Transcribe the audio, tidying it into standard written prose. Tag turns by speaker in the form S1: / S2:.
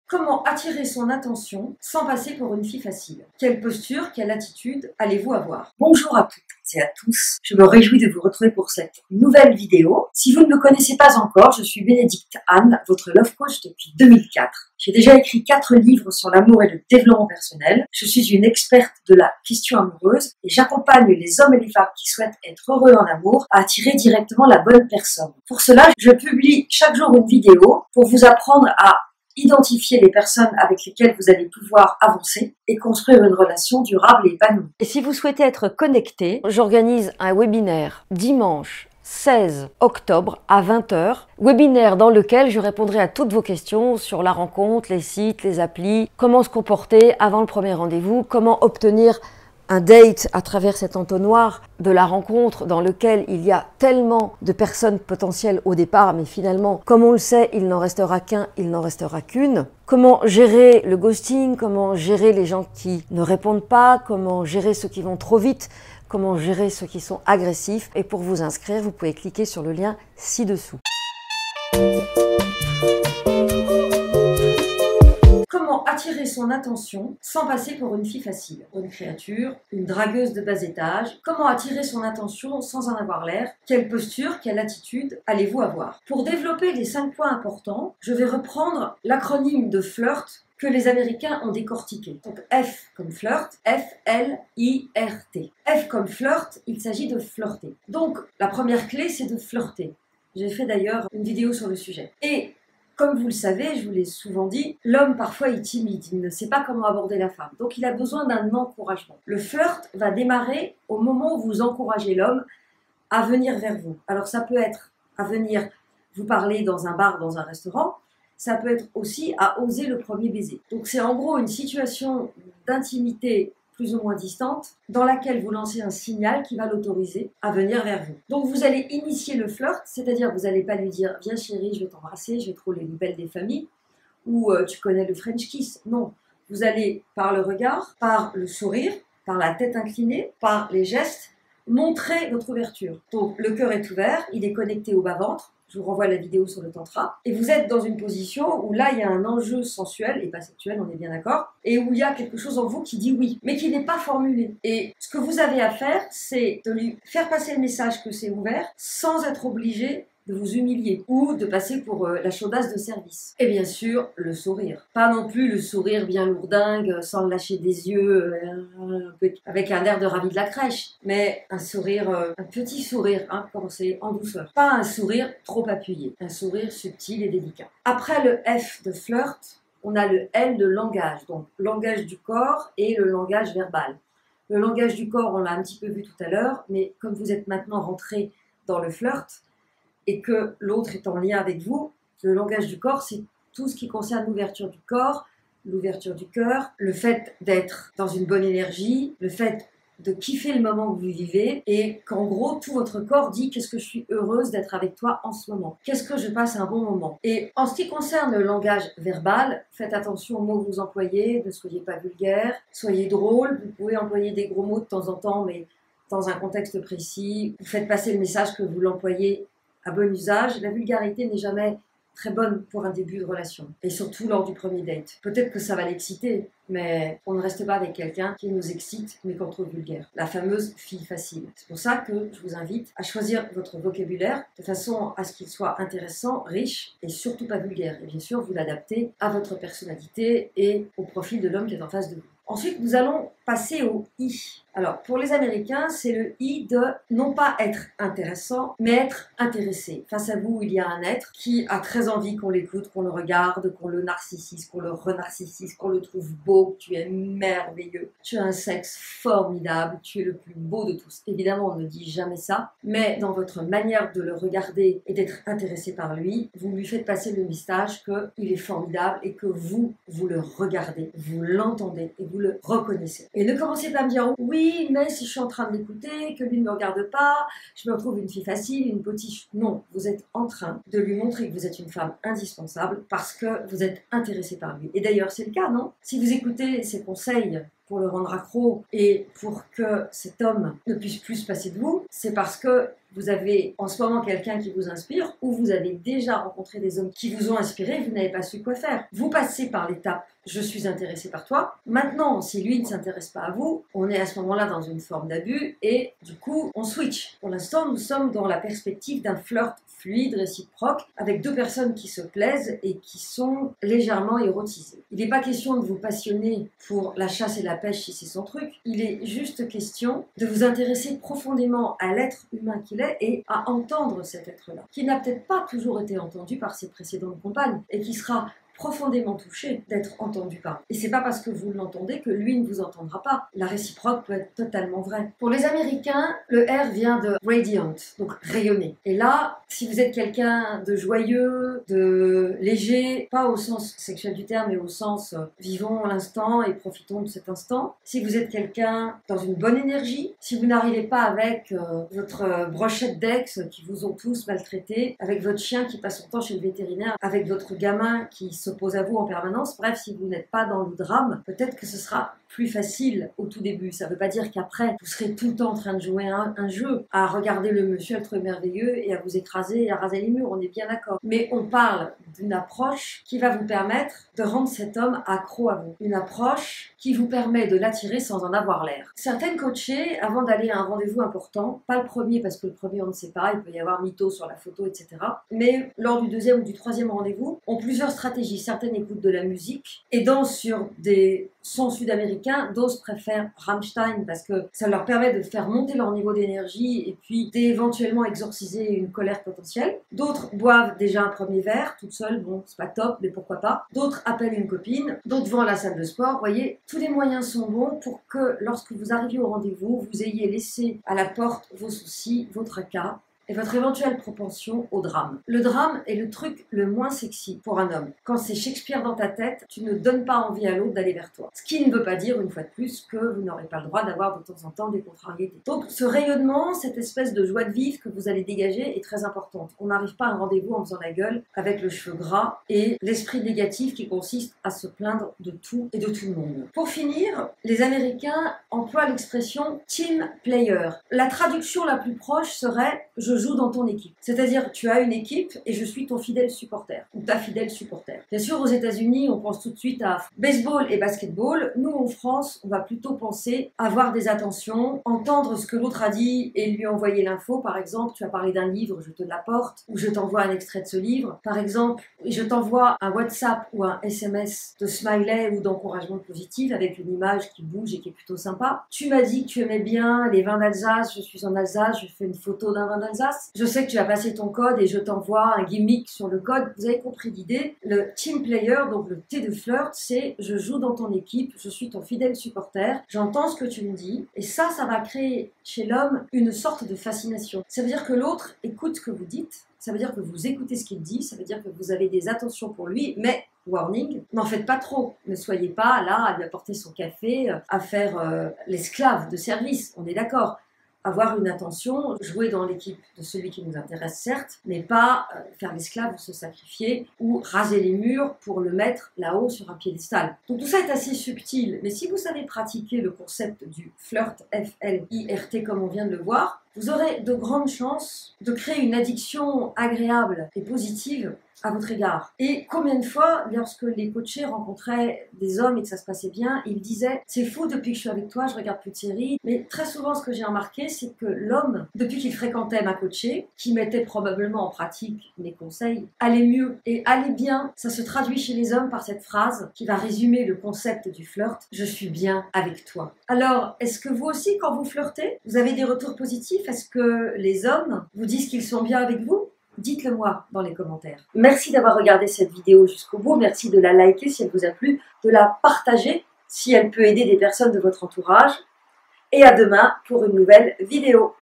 S1: Comment attirer son attention sans passer pour une fille facile? Quelle posture, quelle attitude allez-vous avoir? Bonjour à toutes et à tous, je me réjouis de vous retrouver pour cette nouvelle vidéo. Si vous ne me connaissez pas encore, je suis Bénédicte Anne, votre love coach depuis 2004. J'ai déjà écrit 4 livres sur l'amour et le développement personnel. Je suis une experte de la question amoureuse et j'accompagne les hommes et les femmes qui souhaitent être heureux en amour à attirer directement la bonne personne. Pour cela, je publie chaque jour une vidéo pour vous apprendre à identifier les personnes avec lesquelles vous allez pouvoir avancer et construire une relation durable et épanouie.
S2: Et si vous souhaitez être connecté, j'organise un webinaire dimanche 16 octobre à 20h, webinaire dans lequel je répondrai à toutes vos questions sur la rencontre, les sites, les applis, comment se comporter avant le premier rendez-vous, comment obtenir un date à travers cet entonnoir de la rencontre dans lequel il y a tellement de personnes potentielles au départ, mais finalement, comme on le sait, il n'en restera qu'un, il n'en restera qu'une. Comment gérer le ghosting, comment gérer les gens qui ne répondent pas, comment gérer ceux qui vont trop vite, comment gérer ceux qui sont agressifs. Et pour vous inscrire, vous pouvez cliquer sur le lien ci-dessous.
S1: Comment attirer son attention sans passer pour une fille facile? Une créature, une dragueuse de bas étage. Comment attirer son attention sans en avoir l'air? Quelle posture, quelle attitude allez-vous avoir? Pour développer les 5 points importants, je vais reprendre l'acronyme de flirt que les Américains ont décortiqué. Donc F comme flirt, F-L-I-R-T. F comme flirt, il s'agit de flirter. Donc la première clé, c'est de flirter. J'ai fait d'ailleurs une vidéo sur le sujet. Et comme vous le savez, je vous l'ai souvent dit, l'homme parfois est timide, il ne sait pas comment aborder la femme. Donc il a besoin d'un encouragement. Le flirt va démarrer au moment où vous encouragez l'homme à venir vers vous. Alors ça peut être à venir vous parler dans un bar, dans un restaurant. Ça peut être aussi à oser le premier baiser. Donc c'est en gros une situation d'intimité plus ou moins distante, dans laquelle vous lancez un signal qui va l'autoriser à venir vers vous. Donc vous allez initier le flirt, c'est-à-dire vous n'allez pas lui dire « Viens chérie, je vais t'embrasser, je vais trop les nouvelles des familles » ou « Tu connais le French kiss ». Non, vous allez par le regard, par le sourire, par la tête inclinée, par les gestes, montrer votre ouverture. Donc le cœur est ouvert, il est connecté au bas-ventre. Je vous renvoie à la vidéo sur le tantra. Et vous êtes dans une position où là, il y a un enjeu sensuel, et pas sexuel, on est bien d'accord, et où il y a quelque chose en vous qui dit oui, mais qui n'est pas formulé. Et ce que vous avez à faire, c'est de lui faire passer le message que c'est ouvert, sans être obligé de vous humilier ou de passer pour la chaudasse de service. Et bien sûr, le sourire. Pas non plus le sourire bien lourdingue, sans le lâcher des yeux, avec un air de ravi de la crèche, mais un sourire, un petit sourire, commencez en douceur. Pas un sourire trop appuyé, un sourire subtil et délicat. Après le F de flirt, on a le L de langage, donc langage du corps et le langage verbal. Le langage du corps, on l'a un petit peu vu tout à l'heure, mais comme vous êtes maintenant rentré dans le flirt, et que l'autre est en lien avec vous, le langage du corps, c'est tout ce qui concerne l'ouverture du corps, l'ouverture du cœur, le fait d'être dans une bonne énergie, le fait de kiffer le moment que vous vivez, et qu'en gros, tout votre corps dit « Qu'est-ce que je suis heureuse d'être avec toi en ce moment? Qu'est-ce que je passe un bon moment ?» Et en ce qui concerne le langage verbal, faites attention aux mots que vous employez, ne soyez pas vulgaire, soyez drôle, vous pouvez employer des gros mots de temps en temps, mais dans un contexte précis, vous faites passer le message que vous l'employez à bon usage. La vulgarité n'est jamais très bonne pour un début de relation, et surtout lors du premier date. Peut-être que ça va l'exciter, mais on ne reste pas avec quelqu'un qui nous excite, mais qu'on trouve vulgaire. La fameuse fille facile. C'est pour ça que je vous invite à choisir votre vocabulaire de façon à ce qu'il soit intéressant, riche, et surtout pas vulgaire. Et bien sûr, vous l'adaptez à votre personnalité et au profil de l'homme qui est en face de vous. Ensuite, nous allons passer au I. Alors, pour les Américains, c'est le I de non pas être intéressant, mais être intéressé. Face à vous, il y a un être qui a très envie qu'on l'écoute, qu'on le regarde, qu'on le narcissise, qu'on le renarcissise, qu'on le trouve beau, que tu es merveilleux, tu as un sexe formidable, tu es le plus beau de tous. Évidemment, on ne dit jamais ça, mais dans votre manière de le regarder et d'être intéressé par lui, vous lui faites passer le message qu'il est formidable et que vous le regardez, vous l'entendez et vous le reconnaissez. Et ne commencez pas à me dire « Oui, mais si je suis en train de l'écouter, que lui ne me regarde pas, je me retrouve une fille facile, une potiche. » Non, vous êtes en train de lui montrer que vous êtes une femme indispensable parce que vous êtes intéressé par lui. Et d'ailleurs, c'est le cas, non? Si vous écoutez ses conseils pour le rendre accro et pour que cet homme ne puisse plus se passer de vous, c'est parce que vous avez en ce moment quelqu'un qui vous inspire ou vous avez déjà rencontré des hommes qui vous ont inspiré et vous n'avez pas su quoi faire. Vous passez par l'étape « je suis intéressé par toi ». Maintenant, si lui ne s'intéresse pas à vous, on est à ce moment-là dans une forme d'abus et du coup, on switch. Pour l'instant, nous sommes dans la perspective d'un flirt fluide, réciproque, avec deux personnes qui se plaisent et qui sont légèrement érotisées. Il n'est pas question de vous passionner pour la chasse et la pêche si c'est son truc, il est juste question de vous intéresser profondément à l'être humain qu'il est et à entendre cet être-là, qui n'a peut-être pas toujours été entendu par ses précédentes compagnes et qui sera profondément touché d'être entendu par. Et c'est pas parce que vous l'entendez que lui ne vous entendra pas. La réciproque peut être totalement vraie. Pour les Américains, le R vient de radiant, donc rayonner. Et là, si vous êtes quelqu'un de joyeux, de léger, pas au sens sexuel du terme, mais au sens vivons l'instant et profitons de cet instant. Si vous êtes quelqu'un dans une bonne énergie, si vous n'arrivez pas avec votre brochette d'ex qui vous ont tous maltraité, avec votre chien qui passe son temps chez le vétérinaire, avec votre gamin qui s'oppose à vous en permanence, bref, si vous n'êtes pas dans le drame, peut-être que ce sera plus facile au tout début. Ça ne veut pas dire qu'après, vous serez tout le temps en train de jouer un jeu, à regarder le monsieur être merveilleux et à vous écraser et à raser les murs, on est bien d'accord. Mais on parle d'une approche qui va vous permettre de rendre cet homme accro à vous. Une approche qui vous permet de l'attirer sans en avoir l'air. Certaines coachées, avant d'aller à un rendez-vous important, pas le premier parce que le premier on ne sait pas, il peut y avoir mytho sur la photo, etc. Mais lors du deuxième ou du troisième rendez-vous, ont plusieurs stratégies. Certaines écoutent de la musique et dansent sur des sons sud-américains, d'autres préfèrent Rammstein parce que ça leur permet de faire monter leur niveau d'énergie et puis d'éventuellement exorciser une colère potentielle. D'autres boivent déjà un premier verre, toute seule, bon, c'est pas top, mais pourquoi pas. D'autres appellent une copine, d'autres vont à la salle de sport. Vous voyez, tous les moyens sont bons pour que lorsque vous arriviez au rendez-vous, vous ayez laissé à la porte vos soucis, vos tracas, et votre éventuelle propension au drame. Le drame est le truc le moins sexy pour un homme. Quand c'est Shakespeare dans ta tête, tu ne donnes pas envie à l'autre d'aller vers toi. Ce qui ne veut pas dire, une fois de plus, que vous n'aurez pas le droit d'avoir de temps en temps des contrariétés. Donc ce rayonnement, cette espèce de joie de vivre que vous allez dégager est très importante. On n'arrive pas à un rendez-vous en faisant la gueule avec le cheveu gras et l'esprit négatif qui consiste à se plaindre de tout et de tout le monde. Pour finir, les Américains emploient l'expression team player. La traduction la plus proche serait « je joue dans ton équipe ». C'est-à-dire, tu as une équipe et je suis ton fidèle supporter, ou ta fidèle supporter. Bien sûr, aux États-Unis, on pense tout de suite à baseball et basketball. Nous, en France, on va plutôt penser avoir des attentions, entendre ce que l'autre a dit et lui envoyer l'info. Par exemple, tu as parlé d'un livre, je te l'apporte, ou je t'envoie un extrait de ce livre. Par exemple, je t'envoie un WhatsApp ou un SMS de smiley ou d'encouragement positif avec une image qui bouge et qui est plutôt sympa. Tu m'as dit que tu aimais bien les vins d'Alsace, je suis en Alsace, je fais une photo d'un vin d'Alsace. Je sais que tu as passé ton code et je t'envoie un gimmick sur le code. Vous avez compris l'idée. Le team player, donc le T de flirt, c'est je joue dans ton équipe, je suis ton fidèle supporter, j'entends ce que tu me dis. Et ça va créer chez l'homme une sorte de fascination. Ça veut dire que l'autre écoute ce que vous dites, ça veut dire que vous écoutez ce qu'il dit, ça veut dire que vous avez des attentions pour lui, mais warning, n'en faites pas trop. Ne soyez pas là à lui apporter son café, à faire l'esclave de service, on est d'accord. Avoir une attention, jouer dans l'équipe de celui qui nous intéresse certes, mais pas faire l'esclave ou se sacrifier ou raser les murs pour le mettre là-haut sur un piédestal. Donc tout ça est assez subtil, mais si vous savez pratiquer le concept du flirt, F-L-I-R-T comme on vient de le voir, vous aurez de grandes chances de créer une addiction agréable et positive à votre égard. Et combien de fois, lorsque les coachés rencontraient des hommes et que ça se passait bien, ils disaient « c'est fou, depuis que je suis avec toi, je regarde plus de séries ». Mais très souvent, ce que j'ai remarqué, c'est que l'homme, depuis qu'il fréquentait ma coachée, qui mettait probablement en pratique mes conseils, allait mieux et allait bien. Ça se traduit chez les hommes par cette phrase qui va résumer le concept du flirt « je suis bien avec toi ». Alors, est-ce que vous aussi, quand vous flirtez, vous avez des retours positifs? Est-ce que les hommes vous disent qu'ils sont bien avec vous? Dites-le moi dans les commentaires. Merci d'avoir regardé cette vidéo jusqu'au bout. Merci de la liker si elle vous a plu, de la partager si elle peut aider des personnes de votre entourage. Et à demain pour une nouvelle vidéo.